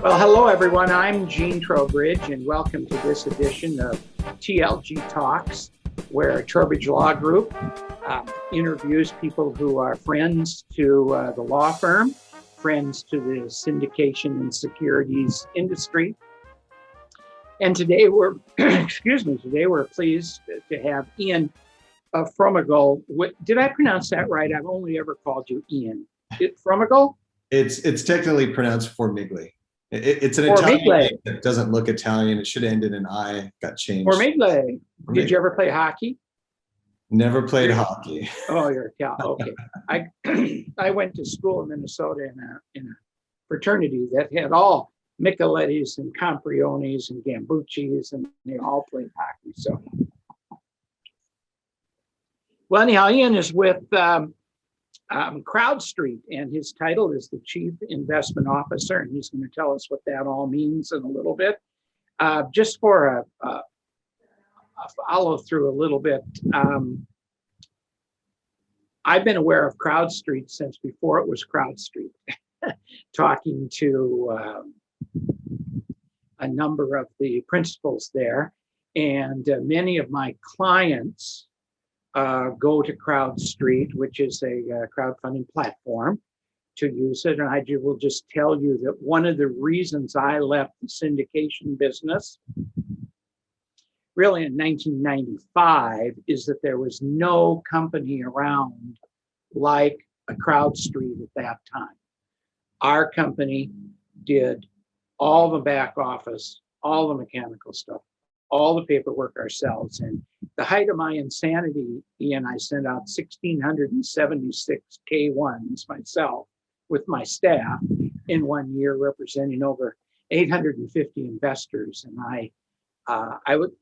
Well, hello, everyone. I'm Gene Trowbridge, and welcome to this edition of TLG Talks, where Trowbridge Law Group interviews people who are friends to the law firm, friends to the syndication and securities industry. And today we're, today we're pleased to have Ian Formigle. Did I pronounce that right? I've only ever called you Ian. Formigle? It's technically pronounced Formigle. It's an Italian name that doesn't look Italian. It should end in an I. Got changed. Formigle. Did you ever play hockey? Never played hockey. Oh, you're okay. I went to school in Minnesota in a fraternity that had all Michelettis and Camprionis and Gambuccis, and they all played hockey. So, well, anyhow, Ian is with Crowdstreet, and his title is the Chief Investment Officer, and he's going to tell us what that all means in a little bit. Just for a follow through a little bit, I've been aware of Crowdstreet since before it was Crowdstreet, talking to a number of the principals there, and many of my clients go to Crowdstreet, which is a crowdfunding platform, to use it. And I will just tell you that one of the reasons I left the syndication business really in 1995 is that there was no company around like a Crowdstreet at that time. Our company did all the back office, all the mechanical stuff, all the paperwork ourselves. And the height of my insanity, Ian, I sent out 1,676 K1s myself with my staff in 1 year, representing over 850 investors. And I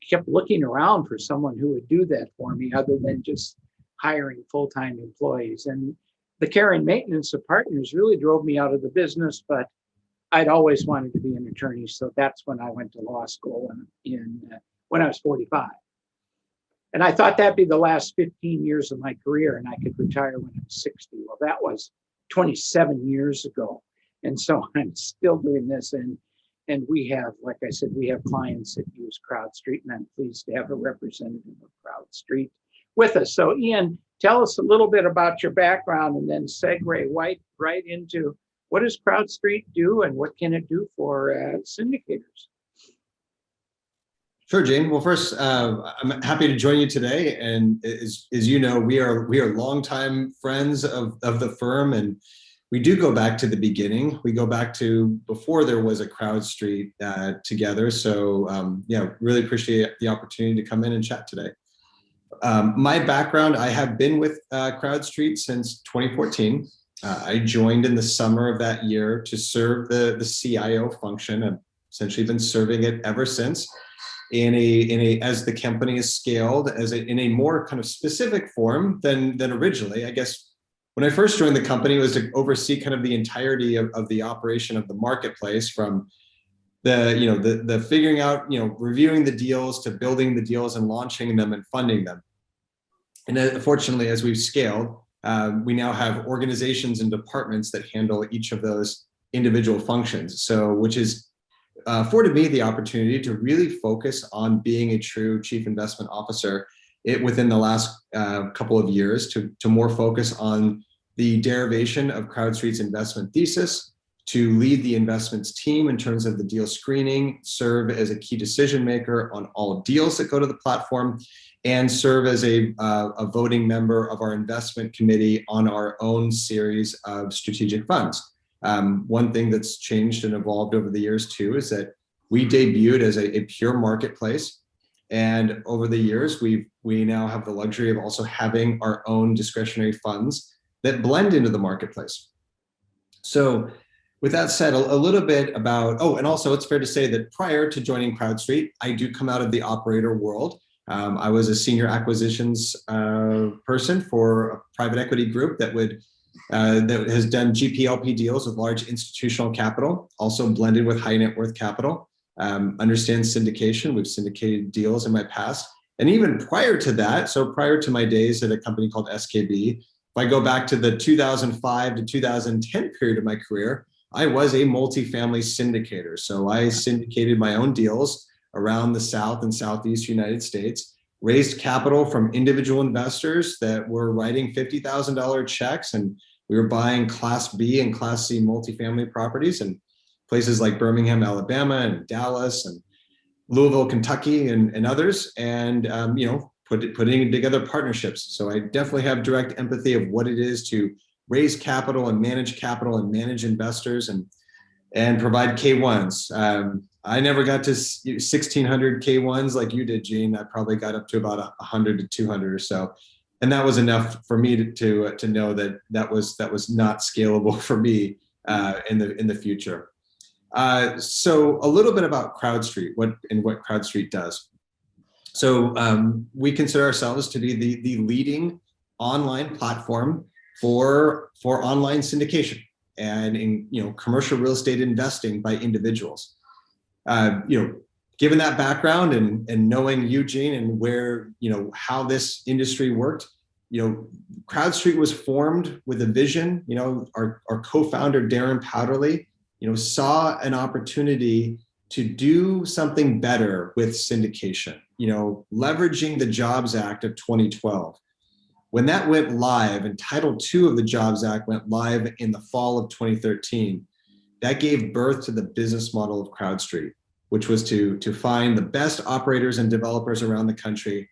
kept looking around for someone who would do that for me other than just hiring full-time employees. And the care and maintenance of partners really drove me out of the business, but I'd always wanted to be an attorney. So that's when I went to law school when I was 45. And I thought that'd be the last 15 years of my career and I could retire when I'm 60. Well, that was 27 years ago. And so I'm still doing this. And we have, like I said, we have clients that use Crowdstreet, and I'm pleased to have a representative of Crowdstreet with us. So Ian, tell us a little bit about your background and then segue right into what does Crowdstreet do and what can it do for syndicators? Sure, Jane. Well, first, I'm happy to join you today. And as you know, we are longtime friends of the firm, and we do go back to the beginning. We go back to before there was a Crowdstreet together. So yeah, really appreciate the opportunity to come in and chat today. My background, I have been with Crowdstreet since 2014. I joined in the summer of that year to serve the CIO function. I've essentially been serving it ever since. As the company has scaled, in a more kind of specific form than originally. I guess when I first joined the company, it was to oversee kind of the entirety of the operation of the marketplace, from the figuring out, reviewing the deals to building the deals and launching them and funding them. And fortunately, as we've scaled, we now have organizations and departments that handle each of those individual functions. So, which is afforded me the opportunity to really focus on being a true chief investment officer within the last couple of years to more focus on the derivation of Crowdstreet's investment thesis, to lead the investments team in terms of the deal screening, serve as a key decision maker on all deals that go to the platform, and serve as a voting member of our investment committee on our own series of strategic funds. One thing that's changed and evolved over the years too is that we debuted as a pure marketplace, and over the years we now have the luxury of also having our own discretionary funds that blend into the marketplace. So with that said, a little bit about, and also it's fair to say that prior to joining Crowdstreet, I do come out of the operator world. I was a senior acquisitions person for a private equity group that has done GP/LP deals with large institutional capital, also blended with high net worth capital. Understands syndication. We've syndicated deals in my past. And even prior to that, so prior to my days at a company called SKB, if I go back to the 2005 to 2010 period of my career, I was a multifamily syndicator. So I syndicated my own deals around the South and Southeast United States, raised capital from individual investors that were writing $50,000 checks, and we were buying Class B and Class C multifamily properties in places like Birmingham, Alabama, and Dallas, and Louisville, Kentucky, and others, and putting together partnerships. So I definitely have direct empathy of what it is to raise capital and manage investors and provide K1s. I never got to 1,600 K1s like you did, Gene. I probably got up to about 100 to 200 or so, and that was enough for me to know that was not scalable for me in the future. So a little bit about CrowdStreet, what CrowdStreet does. So we consider ourselves to be the leading online platform for online syndication and in commercial real estate investing by individuals. Given that background and knowing Eugene and where how this industry worked, CrowdStreet was formed with a vision. Our co-founder Darren Powderly saw an opportunity to do something better with syndication, leveraging the Jobs Act of 2012. When that went live, and Title II of the Jobs Act went live in the fall of 2013, that gave birth to the business model of CrowdStreet, which was to find the best operators and developers around the country,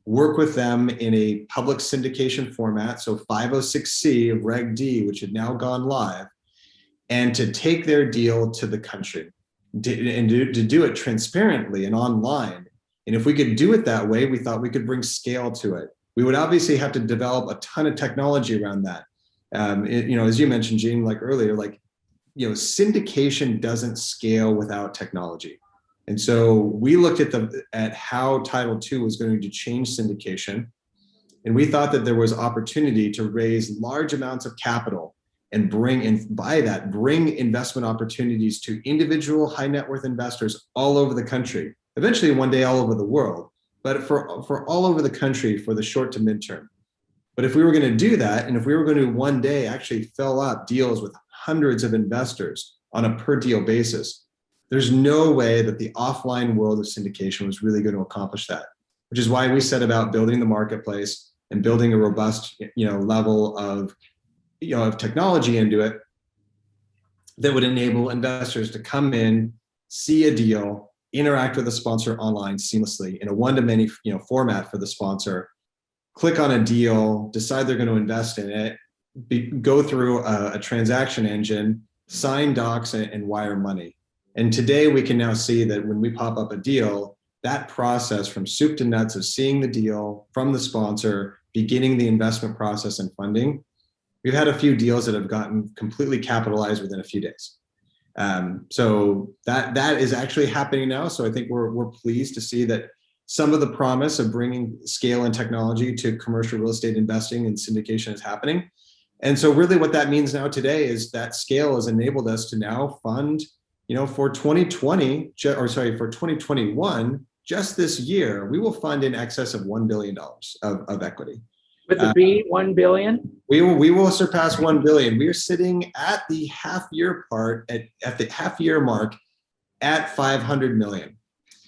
work with them in a public syndication format, so 506C of Reg D, which had now gone live, and to take their deal to the country, and to do it transparently and online. And if we could do it that way, we thought we could bring scale to it. We would obviously have to develop a ton of technology around that. As you mentioned, Gene, like earlier, syndication doesn't scale without technology. And so we looked at how Title II was going to change syndication. And we thought that there was opportunity to raise large amounts of capital and bring investment opportunities to individual high net worth investors all over the country, eventually one day all over the world, but for all over the country for the short to midterm. But if we were going to do that, and if we were going to one day actually fill up deals with hundreds of investors on a per deal basis, there's no way that the offline world of syndication was really going to accomplish that, which is why we set about building the marketplace and building a robust level of technology into it that would enable investors to come in, see a deal, interact with the sponsor online seamlessly in a one-to-many format for the sponsor, click on a deal, decide they're going to invest in it, go through a transaction engine, sign docs, and wire money. And today we can now see that when we pop up a deal, that process from soup to nuts of seeing the deal from the sponsor, beginning the investment process and funding, we've had a few deals that have gotten completely capitalized within a few days. So that is actually happening now. So I think we're pleased to see that some of the promise of bringing scale and technology to commercial real estate investing and syndication is happening. And so really what that means now today is that scale has enabled us to now fund, for 2021, just this year, we will fund in excess of $1 billion of equity. With the B, 1 billion? We will surpass 1 billion. We are sitting at the half year mark at 500 million.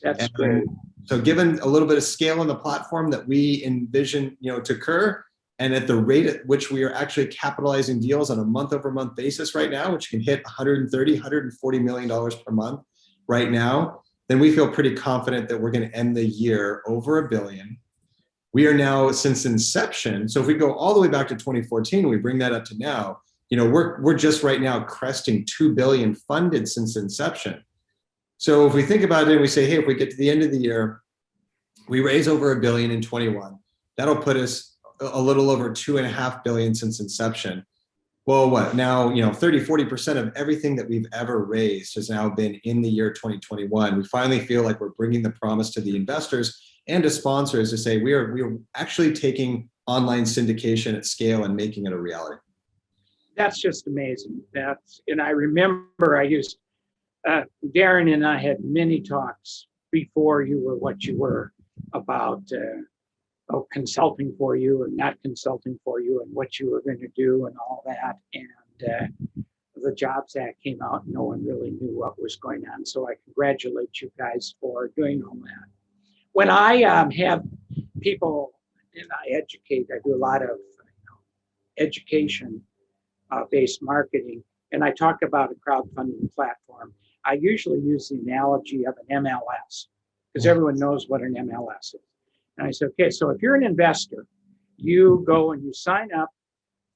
That's great. So given a little bit of scale on the platform that we envision, to occur, and at the rate at which we are actually capitalizing deals on a month-over-month basis right now, which can hit $130, $140 million per month right now, then we feel pretty confident that we're going to end the year over $1 billion. We are now, since inception, so if we go all the way back to 2014, we bring that up to now, we're just right now cresting 2 billion funded since inception. So if we think about it and we say, hey, if we get to the end of the year, we raise over $1 billion in 21, that'll put us a little over 2.5 billion since inception. Well, what now, 30-40% of everything that we've ever raised has now been in the year 2021. We finally feel like we're bringing the promise to the investors and to sponsors to say we are actually taking online syndication at scale and making it a reality. That's just amazing. And I remember Darren and I had many talks before you were what you were about consulting for you or not consulting for you and what you were going to do and all that. And the Jobs Act came out, no one really knew what was going on. So I congratulate you guys for doing all that. When I have people and I educate, I do a lot of education based marketing, and I talk about a crowdfunding platform. I usually use the analogy of an MLS because everyone knows what an MLS is. And I say, okay, so if you're an investor, you go and you sign up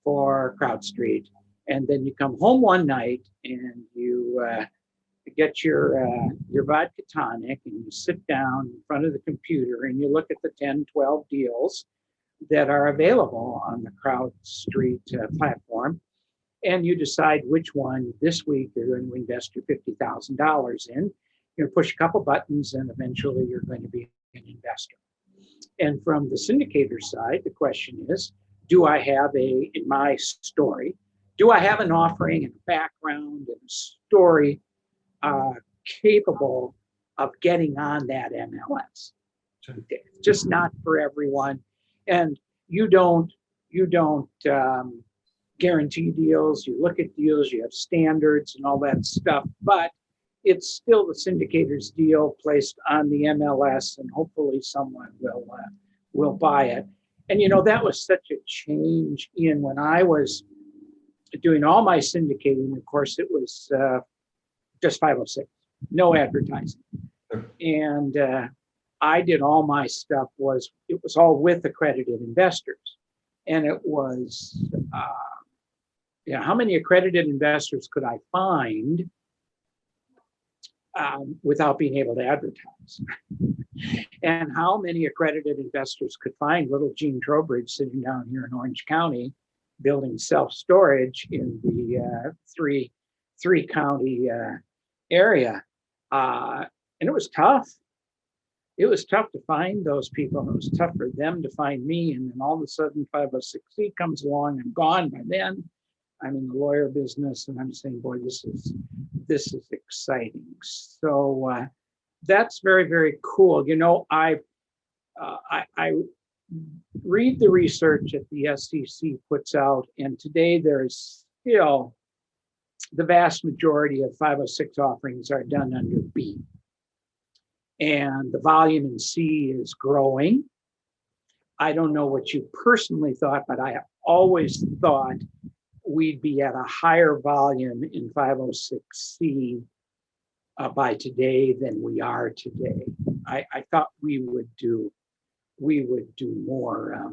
for Crowdstreet, and then you come home one night and you get your vodka tonic and you sit down in front of the computer and you look at the 10, 12 deals that are available on the Crowdstreet platform, and you decide which one this week you're going to invest your $50,000 in. You're going to push a couple buttons and eventually you're going to be an investor. And from the syndicator side, the question is, do I have in my story, do I have an offering and a background and a story capable of getting on that MLS? Just not for everyone. And you don't guarantee deals. You look at deals, you have standards and all that stuff, but it's still the syndicator's deal placed on the MLS, and hopefully someone will buy it. And that was such a change in when I was doing all my syndicating. Of course, it was just 506, no advertising, and I did all my stuff it was all with accredited investors, and it was how many accredited investors could I find without being able to advertise? And how many accredited investors could find little Gene Trowbridge sitting down here in Orange County building self-storage in the three county area? And it was tough. It was tough to find those people, and it was tough for them to find me. And then all of a sudden 506C comes along. I'm gone by then. I'm in the lawyer business, and I'm saying, boy, this is exciting. So that's very, very cool. I read the research that the SEC puts out, and today there's still the vast majority of 506 offerings are done under B. And the volume in C is growing. I don't know what you personally thought, but I always thought we'd be at a higher volume in 506C by today than we are today. I thought we would do more.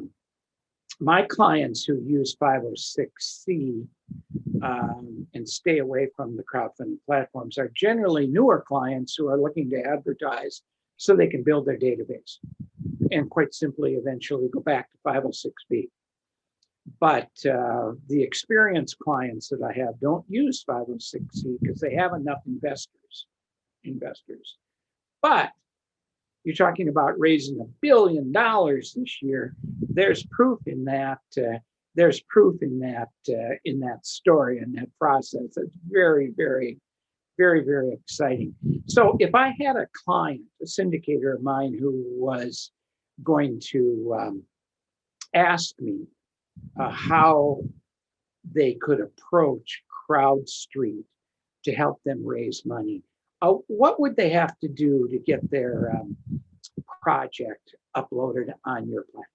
My clients who use 506C and stay away from the crowdfunding platforms are generally newer clients who are looking to advertise so they can build their database and quite simply eventually go back to 506B. But the experienced clients that I have don't use 506C because they have enough investors. But you're talking about raising $1 billion this year. There's proof in that. There's proof in that story and that process. It's very, very, very, very exciting. So if I had a client, a syndicator of mine, who was going to ask me how they could approach CrowdStreet to help them raise money, what would they have to do to get their project uploaded on your platform?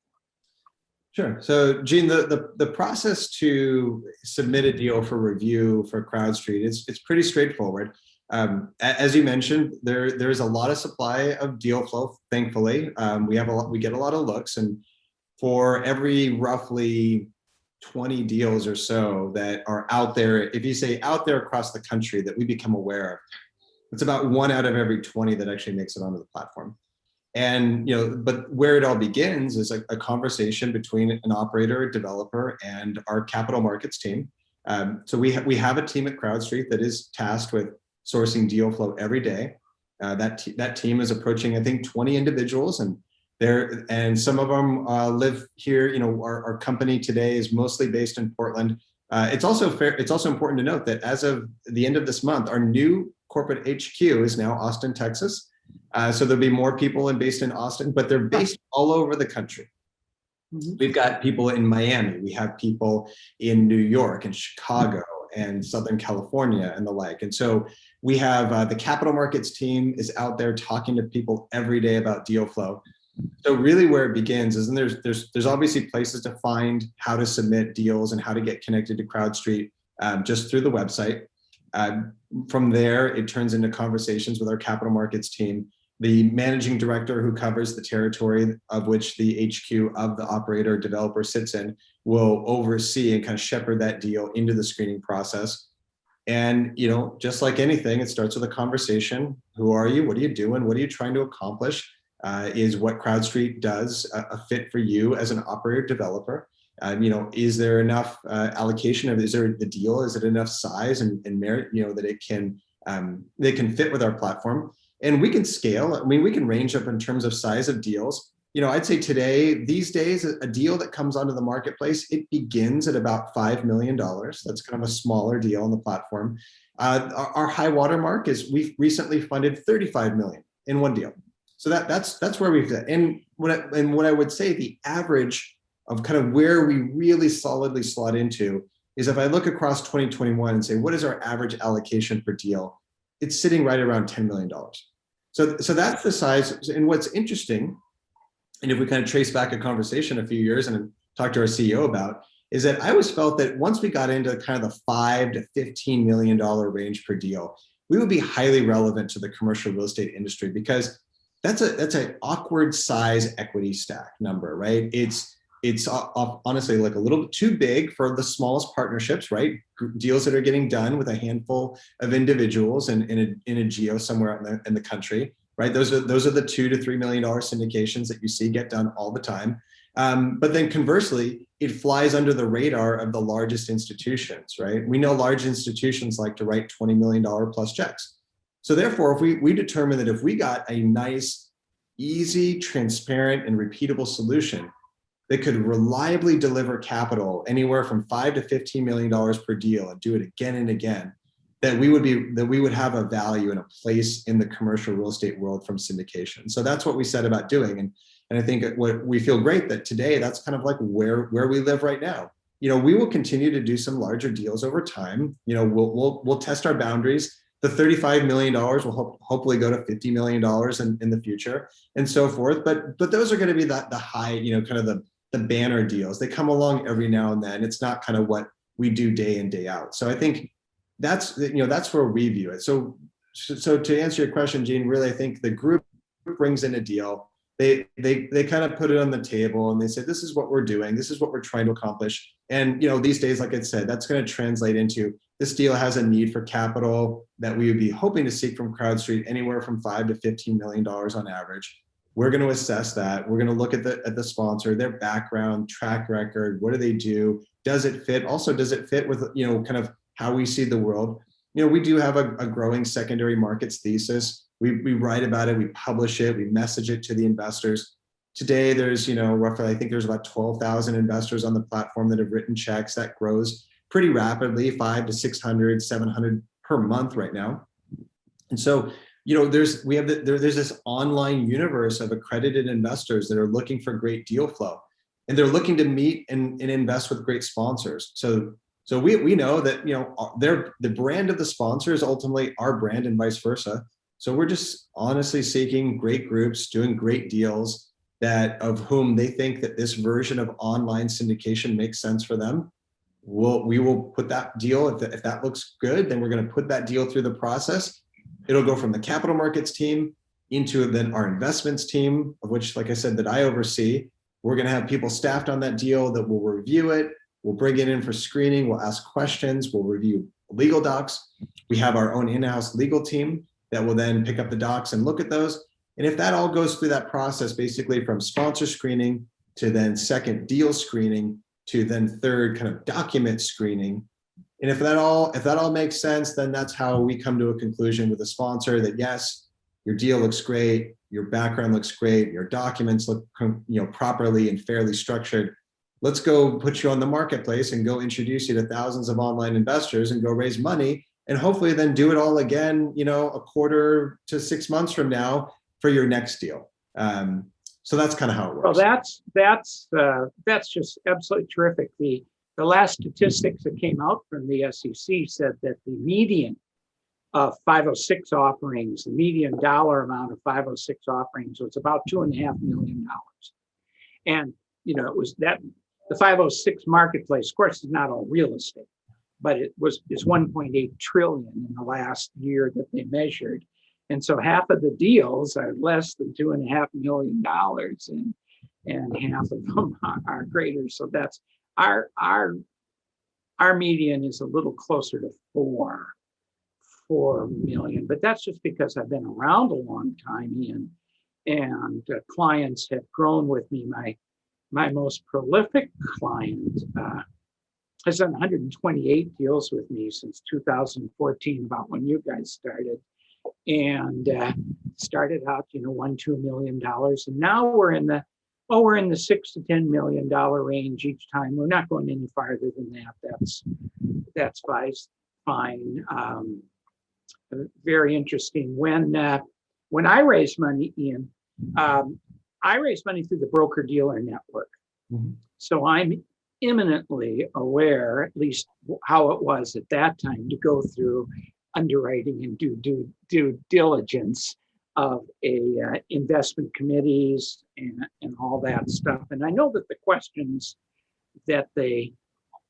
Sure. So, Gene, the process to submit a deal for review for CrowdStreet it's pretty straightforward. As you mentioned, there's a lot of supply of deal flow. Thankfully, we get a lot of looks, and for every roughly 20 deals or so that are out there, if you say out there across the country that we become aware of, it's about 1 out of every 20 that actually makes it onto the platform. And but where it all begins is a conversation between an operator, a developer, and our capital markets team. So we have a team at CrowdStreet that is tasked with sourcing deal flow every day. That team is approaching, I think, 20 individuals, and some of them live here. Our company today is mostly based in Portland. It's also important to note that as of the end of this month, our new corporate HQ is now Austin, Texas. So there'll be more people based in Austin, but they're based all over the country. Mm-hmm. We've got people in Miami. We have people in New York and Chicago and Southern California and the like. And so we have the capital markets team is out there talking to people every day about deal flow. So really where it begins is, and there's obviously places to find how to submit deals and how to get connected to Crowdstreet just through the website. From there, it turns into conversations with our capital markets team. The managing director who covers the territory of which the HQ of the operator developer sits in will oversee and kind of shepherd that deal into the screening process. And, you know, just like anything, it starts with a conversation. Who are you? What are you doing? What are you trying to accomplish? Is what Crowdstreet does a fit for you as an operator developer? You know, is there enough allocation of, is there the deal? Is it enough size and merit, you know, that it can, they can fit with our platform? And we can scale. I mean, we can range up in terms of size of deals. You know, I'd say today, these days, a deal that comes onto the marketplace, it begins at about $5 million. That's kind of a smaller deal on the platform. Our high water mark is we've recently funded 35 million in one deal. So that's where we've got. And what I would say, the average of kind of where we really solidly slot into is, if I look across 2021 and say, what is our average allocation per deal? It's sitting right around $10 million. So that's the size. And what's interesting, and if we kind of trace back a conversation a few years and talk to our CEO about, is that I always felt that once we got into kind of the $5 to $15 million range per deal, we would be highly relevant to the commercial real estate industry, because that's an awkward size equity stack number, right? It's honestly like a little bit too big for the smallest partnerships, right? Deals that are getting done with a handful of individuals in a geo somewhere out in the country, right? Those are the $2 to $3 million syndications that you see get done all the time. But then conversely, it flies under the radar of the largest institutions, right? We know large institutions like to write $20 million plus checks. So therefore, if we determine that if we got a nice, easy, transparent, and repeatable solution that could reliably deliver capital anywhere from $5 to $15 million per deal and do it again and again, that we would have a value and a place in the commercial real estate world from syndication. So that's what we said about doing. And I think what we feel great that today, that's kind of like where we live right now. You know, we will continue to do some larger deals over time. You know, we'll test our boundaries. The $35 million will hopefully go to $50 million in the future and so forth. But those are going to be the high, you know, kind of the banner deals. They come along every now and then. It's not kind of what we do day in, day out. So I think that's where we view it. So to answer your question, Gene, really, I think the group brings in a deal. They kind of put it on the table and they say, this is what we're doing. This is what we're trying to accomplish. And, you know, these days, like I said, that's going to translate into this deal has a need for capital that we would be hoping to seek from Crowdstreet anywhere from $5 to $15 million on average. We're going to assess that. We're going to look at the sponsor, their background, track record. What do they do? Does it fit? Also, does it fit with, you know, kind of how we see the world? You know, we do have a growing secondary markets thesis. We write about it, we publish it, we message it to the investors. Today, there's, you know, roughly, I think there's about 12,000 investors on the platform that have written checks. That grows pretty rapidly, 500 to 600, 700 per month right now. And so, you know, there's this online universe of accredited investors that are looking for great deal flow, and they're looking to meet and invest with great sponsors. So we know that, you know, the brand of the sponsor is ultimately our brand and vice versa. So we're just honestly seeking great groups doing great deals that of whom they think that this version of online syndication makes sense for them. We will put that deal, if that looks good, then we're going to put that deal through the process. It'll go from the capital markets team into then our investments team, of which, like I said, that I oversee. We're going to have people staffed on that deal that will review it. We'll bring it in for screening. We'll ask questions. We'll review legal docs. We have our own in-house legal team that will then pick up the docs and look at those. And if that all goes through that process, basically from sponsor screening to then second deal screening to then third kind of document screening. And if that all makes sense, then that's how we come to a conclusion with a sponsor that, yes, your deal looks great, your background looks great, your documents look, you know, properly and fairly structured. Let's go put you on the marketplace and go introduce you to thousands of online investors and go raise money, and hopefully then do it all again, you know, a quarter to 6 months from now for your next deal. So that's kind of how it works. Well, that's just absolutely terrific. The last statistics that came out from the SEC said that the median of 506 offerings, the median dollar amount of 506 offerings was about $2.5 million. And, it was that the 506 marketplace, of course, is not all real estate, but is 1.8 trillion in the last year that they measured. And so half of the deals are less than $2.5 million, and half of them are greater. So that's our median is a little closer to 4 million, but that's just because I've been around a long time, Ian, and clients have grown with me. My most prolific client has done 128 deals with me since 2014, about when you guys started, and started out, $1-2 million, and now we're in the $6 to $10 million range each time. We're not going any farther than that. That's fine. Very interesting. When I raise money, Ian, I raise money through the broker-dealer network. Mm-hmm. So I'm imminently aware, at least how it was at that time, to go through underwriting and due diligence of investment committees and all that stuff. And I know that the questions that they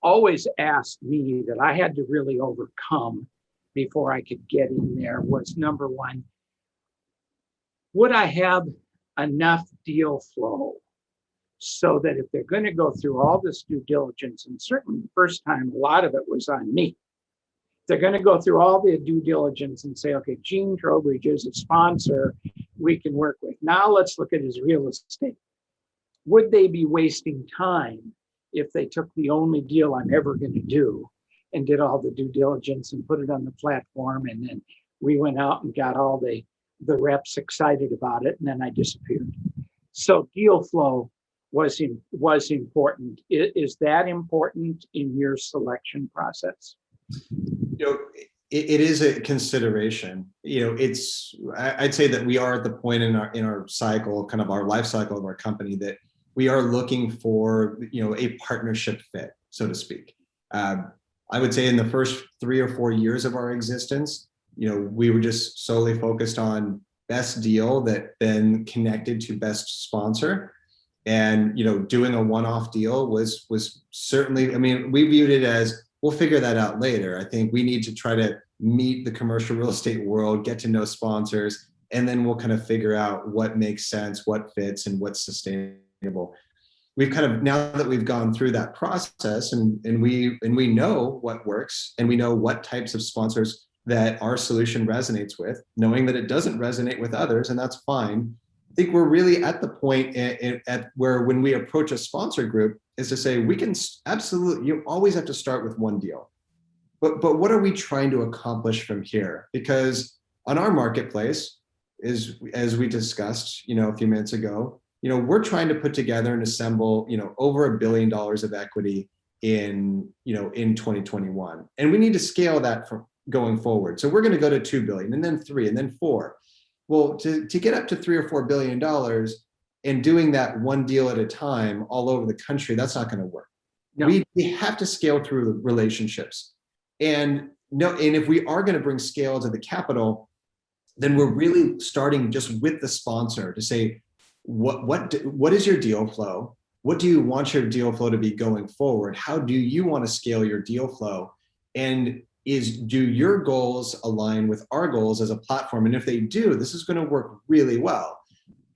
always asked me that I had to really overcome before I could get in there was, number one, would I have enough deal flow so that if they're going to go through all this due diligence, and certainly the first time, a lot of it was on me. They're going to go through all the due diligence and say, okay, Gene Trowbridge is a sponsor we can work with. Now let's look at his real estate. Would they be wasting time if they took the only deal I'm ever going to do and did all the due diligence and put it on the platform, and then we went out and got all the reps excited about it, and then I disappeared? So deal flow was important. Is that important in your selection process? It is a consideration. I'd say that we are at the point in our cycle, kind of our life cycle of our company, that we are looking for, a partnership fit, so to speak. I would say in the first 3 or 4 years of our existence, we were just solely focused on best deal that then connected to best sponsor. And, doing a one-off deal was certainly, we viewed it as, we'll figure that out later. I think we need to try to meet the commercial real estate world, get to know sponsors, and then we'll kind of figure out what makes sense, what fits, and what's sustainable. We've kind of, now that we've gone through that process and we know what works, and we know what types of sponsors that our solution resonates with, knowing that it doesn't resonate with others, and that's fine. I think we're really at the point at where, when we approach a sponsor group, is to say, we can absolutely, you always have to start with one deal. But what are we trying to accomplish from here? Because on our marketplace, as we discussed, a few minutes ago, we're trying to put together and assemble, over $1 billion of equity in 2021. And we need to scale that from going forward. So we're going to go to 2 billion, and then 3, and then 4. Well, to get up to $3 or $4 billion and doing that one deal at a time all over the country, that's not going to work. No. We have to scale through the relationships. And if we are going to bring scale to the capital, then we're really starting just with the sponsor to say, what is your deal flow? What do you want your deal flow to be going forward? How do you want to scale your deal flow? And do your goals align with our goals as a platform? And if they do, this is going to work really well.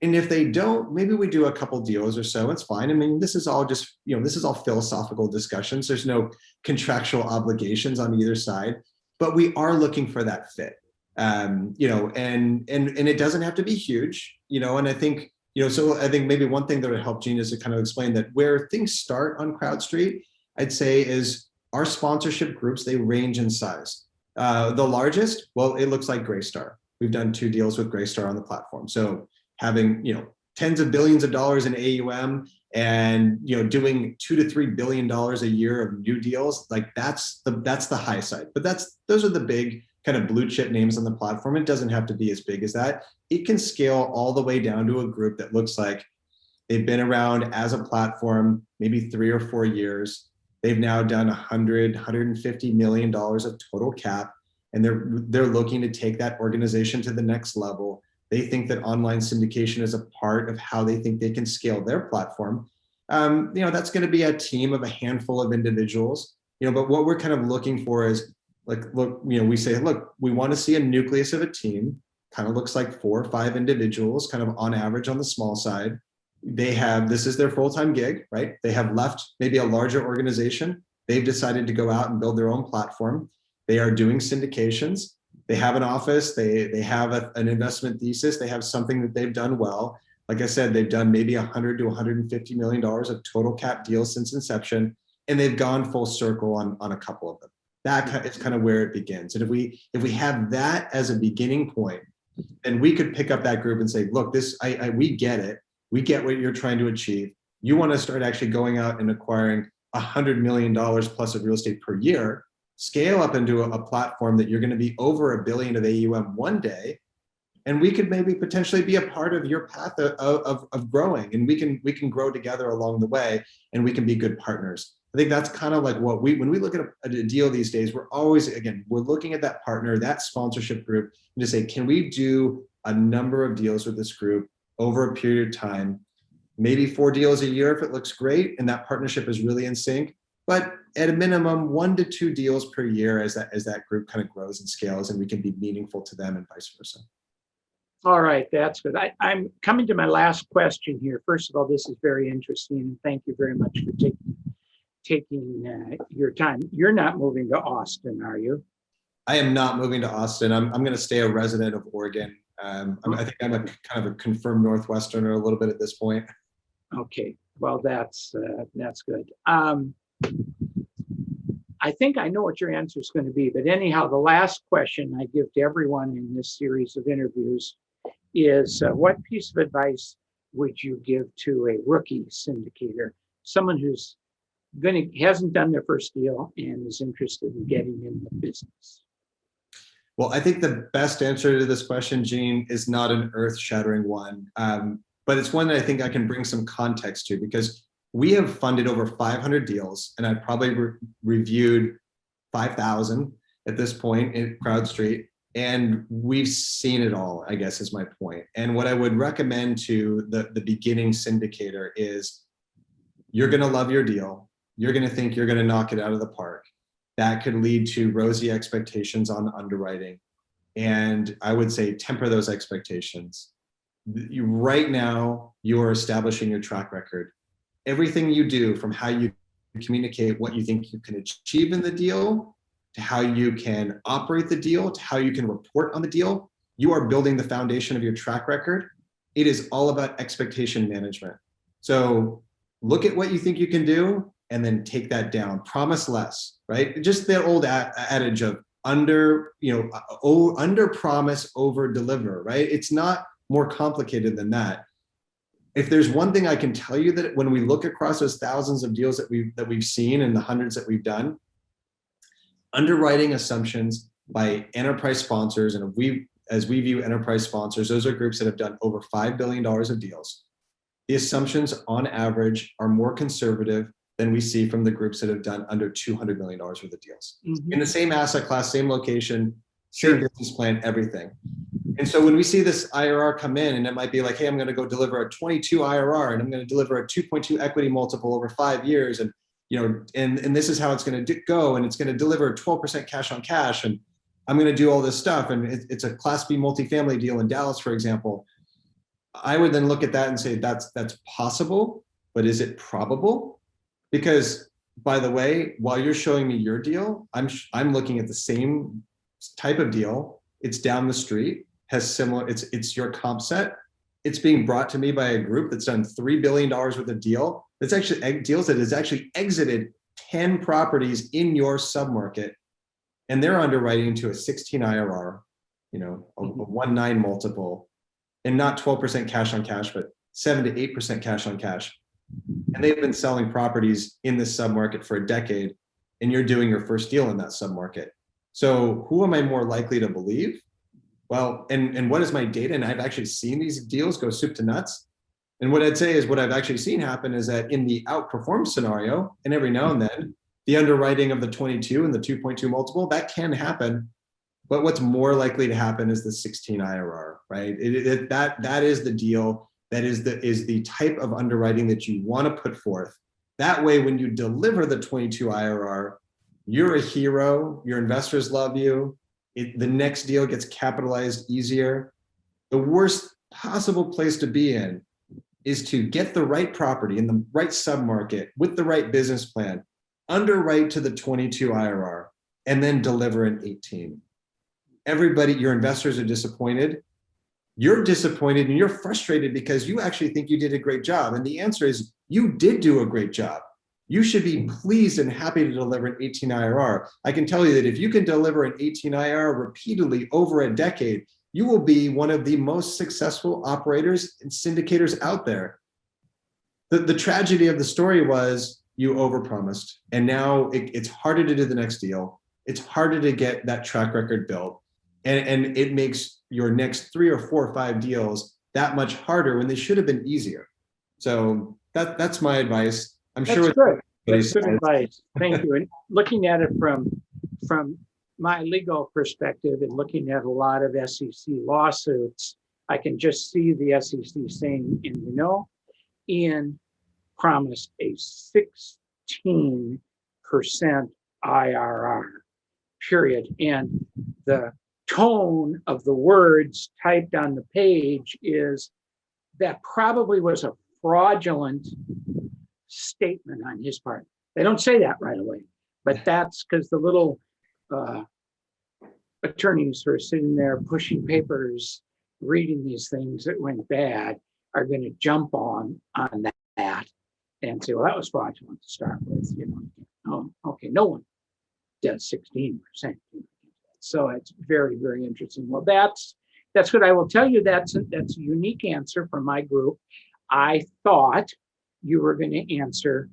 And if they don't, maybe we do a couple deals or so. It's fine. This is all just, this is all philosophical discussions. There's no contractual obligations on either side, but we are looking for that fit. And it doesn't have to be huge, and I think, so I think maybe one thing that would help Gene is to kind of explain that where things start on Crowdstreet, I'd say, is our sponsorship groups, they range in size. The largest, well, it looks like Greystar. We've done 2 deals with Greystar on the platform. So having, tens of billions of dollars in AUM and, doing $2 to $3 billion a year of new deals, like that's the high side. But those are the big kind of blue chip names on the platform. It doesn't have to be as big as that. It can scale all the way down to a group that looks like they've been around as a platform, maybe 3 or 4 years. They've now done 150 million dollars of total cap, and they're looking to take that organization to the next level. They think that online syndication is a part of how they think they can scale their platform. That's going to be a team of a handful of individuals. But what we're kind of looking for is like, look, we say, look, we want to see a nucleus of a team. Kind of looks like 4 or 5 individuals, kind of on average on the small side. This is their full-time gig, right? They have left maybe a larger organization. They've decided to go out and build their own platform. They are doing syndications. They have an office. They have an investment thesis. They have something that they've done well. Like I said, they've done maybe 100 to 150 million dollars of total cap deals since inception, and they've gone full circle on a couple of them. That is kind of where it begins. And if we have that as a beginning point, then we could pick up that group and say, look, we get it. We get what you're trying to achieve. You want to start actually going out and acquiring $100 million plus of real estate per year, scale up into a platform that you're going to be over $1 billion of AUM one day. And we could maybe potentially be a part of your path of growing, and we can grow together along the way, and we can be good partners. I think that's kind of like what when we look at a deal these days, we're looking at that partner, that sponsorship group, and to say, can we do a number of deals with this group over a period of time, maybe 4 deals a year if it looks great and that partnership is really in sync, but at a minimum 1 to 2 deals per year as that group kind of grows and scales, and we can be meaningful to them and vice versa. All right, that's good. I'm coming to my last question here. First of all, this is very interesting, and thank you very much for taking your time. You're not moving to Austin, are you? I am not moving to Austin. I'm going to stay a resident of Oregon. I think I'm a kind of a confirmed Northwesterner a little bit at this point. Okay, well, that's good. I think I know what your answer is going to be, but anyhow, the last question I give to everyone in this series of interviews is, what piece of advice would you give to a rookie syndicator, someone who's hasn't done their first deal and is interested in getting in the business? Well, I think the best answer to this question, Gene, is not an earth-shattering one, but it's one that I think I can bring some context to, because we have funded over 500 deals, and I've probably reviewed 5,000 at this point at Crowdstreet, and we've seen it all, I guess is my point. And what I would recommend to the beginning syndicator is, you're going to love your deal. You're going to think you're going to knock it out of the park. That could lead to rosy expectations on underwriting. And I would say temper those expectations. Right now, you are establishing your track record. Everything you do, from how you communicate what you think you can achieve in the deal, to how you can operate the deal, to how you can report on the deal, you are building the foundation of your track record. It is all about expectation management. So look at what you think you can do, and then take that down. Promise less, right? Just the old adage of under promise, over deliver, right? It's not more complicated than that. If there's one thing I can tell you, that when we look across those thousands of deals that we've seen and the hundreds that we've done, underwriting assumptions by enterprise sponsors, and as we view enterprise sponsors, those are groups that have done over $5 billion of deals. The assumptions on average are more conservative than we see from the groups that have done under $200 million worth of deals. Mm-hmm. In the same asset class, same location, same business plan, everything. And so when we see this IRR come in, and it might be like, hey, I'm going to go deliver a 22 IRR, and I'm going to deliver a 2.2 equity multiple over 5 years, and and this is how it's going to go, and it's going to deliver 12% cash on cash, and I'm going to do all this stuff, and it's a Class B multifamily deal in Dallas, for example. I would then look at that and say, that's possible, but is it probable? Because, by the way, while you're showing me your deal, I'm looking at the same type of deal. It's down the street, has similar. It's your comp set. It's being brought to me by a group that's done $3 billion worth of deal. That's actually deals that has actually exited 10 properties in your submarket, and they're underwriting to a 16 IRR, a 1.9 multiple, and not 12% cash on cash, but 7 to 8% cash on cash. And they've been selling properties in this submarket for a decade, and you're doing your first deal in that submarket. So who am I more likely to believe? Well, and what is my data? And I've actually seen these deals go soup to nuts. And what I'd say is, what I've actually seen happen is that in the outperform scenario, and every now and then, the underwriting of the 22 and the 2.2 multiple, that can happen. But what's more likely to happen is the 16 IRR, right? That is the deal. That is the type of underwriting that you want to put forth. That way, when you deliver the 22 IRR, you're a hero. Your investors love you. The next deal gets capitalized easier. The worst possible place to be in is to get the right property in the right submarket with the right business plan, underwrite to the 22 IRR, and then deliver an 18. Everybody, your investors are disappointed. You're disappointed and you're frustrated because you actually think you did a great job. And the answer is you did do a great job. You should be pleased and happy to deliver an 18 IRR. I can tell you that if you can deliver an 18 IRR repeatedly over a decade, you will be one of the most successful operators and syndicators out there. The tragedy of the story was you overpromised, and now it's harder to do the next deal. It's harder to get that track record built. And it makes your next 3 or 4 or 5 deals that much harder when they should have been easier. So that's my advice. I'm That's sure good. That's good advice. Thank you. And looking at it from my legal perspective and looking at a lot of SEC lawsuits, I can just see the SEC saying, and Ian promised a 16% IRR, period. And the tone of the words typed on the page is that probably was a fraudulent statement on his part. They don't say that right away, but that's because the little attorneys who are sitting there pushing papers, reading these things that went bad, are going to jump on that and say, well, that was fraudulent to start with. Oh, okay, no one does 16%. So it's very, very interesting. Well, that's what I will tell you. That's a unique answer from my group. I thought you were going to answer,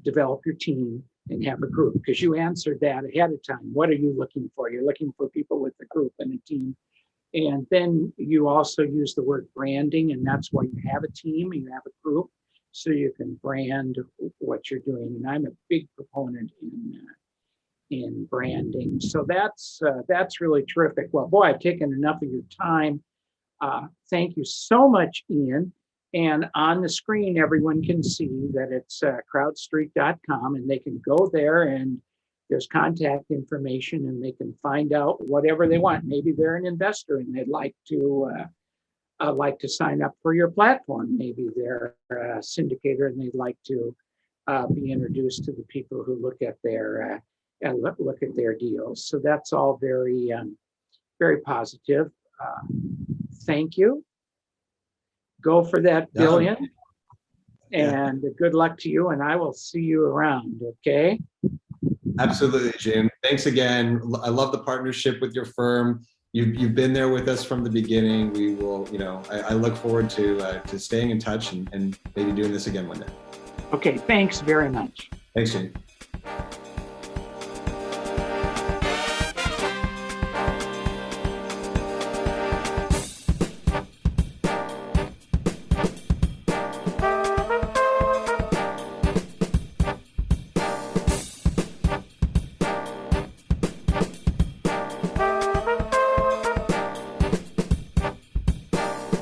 develop your team and have a group, because you answered that ahead of time. What are you looking for? You're looking for people with a group and a team. And then you also use the word branding, and that's why you have a team and you have a group, so you can brand what you're doing. And I'm a big proponent in branding. So that's really terrific. Well, boy, I've taken enough of your time. Thank you so much, Ian. And on the screen, everyone can see that it's crowdstreet.com, and they can go there and there's contact information, and they can find out whatever they want. Maybe they're an investor and they'd like to sign up for your platform. Maybe they're a syndicator and they'd like to be introduced to the people who look at their deals. So that's all very, very positive. Thank you. Go for that billion, and good luck to you. And I will see you around. Okay. Absolutely, Jim. Thanks again. I love the partnership with your firm. You've been there with us from the beginning. We will, I look forward to staying in touch and maybe doing this again one day. Okay. Thanks very much. Thanks, Jim.